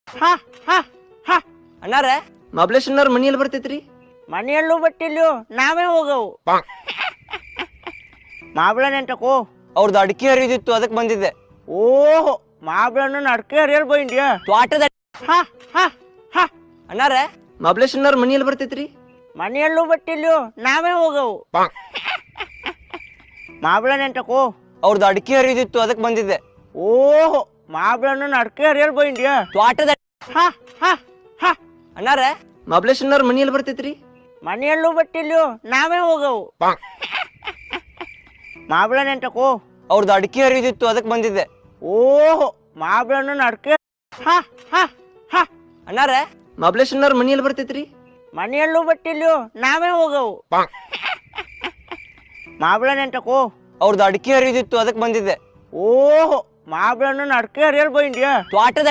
ಹಾ ಹಾ ಹಾ ಅಣ್ಣಾರ ಮಹಾಬಲೇಶ್ವರನವ್ರ ಮನೆಯಲ್ಲಿ ಬರ್ತೈತ್ರಿ. ಮನೆಯಲ್ಲೂ ಬಟ್ಟಿಲ್ಲೋ ನಾವೇ ಹೋಗವು. ಮಾಬಳ ನೆಂಟಕೋ ಅವ್ರದ್ದು ಅಡಿಕೆ ಹರಿದಿತ್ತು, ಅದಕ್ಕೆ ಬಂದಿದ್ದೆ. ಓಹೋ ಮಾಬಳನ ಅಡ್ಕೆ ಹರಿಯಲ್ ಬೈಂದ್ಯಾ ತ್ವಾಟದ ಹಾ ಹಾ ಹಾ ಅಣ್ಣಾರ ಮಹಾಬಲೇಶ್ವರನವ್ರ ಮನೆಯಲ್ಲಿ ಬರ್ತೈತ್ರಿ. ಮನೆಯಲ್ಲೂ ಬಟ್ಟಿಲ್ಲೋ ನಾವೇ ಹೋಗವು. ಮಾಬಳ ನೆಂಟಕೋ ಅವ್ರದ್ದು ಅಡಿಕೆ ಹರಿದಿತ್ತು, ಅದಕ್ಕೆ ಬಂದಿದ್ದೆ. ಓಹೋ ಮಾಬಳನ ಅಡ್ಕೆ ಹರಿಯಲ್ ಬೈಂದ್ಯಾ ತ್ವಾಟದ ಹಾ ಹಾ ಹಾ ಅಣ್ಣಾರ ಮಹಾಬಲೇಶ್ವರನವ್ರ ಮನೆಯಲ್ಲಿ ಬರ್ತೈತ್ರಿ. ಮನೆಯಲ್ಲೂ ಬಟ್ಟಿಲ್ಲೋ ನಾವೇ ಹೋಗವು. ಮಾಬಳ ನೆಂಟಕೋ ಅವ್ರದ್ದು ಅಡಿಕೆ ಹರಿದಿತ್ತು, ಅದಕ್ಕೆ ಬಂದಿದ್ದೆ. ಓಹೋ ಮಾಬಳನ ಅಡ್ಕೆ ಹಾ ಹಾ ಹಾ ಅಣ್ಣಾರ ಮಹಾಬಲೇಶ್ವರನವ್ರ ಮನೆಯಲ್ಲಿ ಬರ್ತೈತ್ರಿ. ಮನೆಯಲ್ಲೂ ಬಟ್ಟಿಲ್ಲೋ ನಾವೇ ಹೋಗವು. ಮಾಬಳ ನೆಂಟಕೋ ಅವ್ರದ್ದು ಅಡಿಕೆ ಹರಿದಿತ್ತು, ಅದಕ್ಕೆ ಬಂದಿದ್ದೆ. ಓಹೋ ಮಾಬಳನ ಅಡ್ಕೆ ಹರಿಯಲ್ ಬೈಂದ್ಯಾ ತ್ವಾಟದ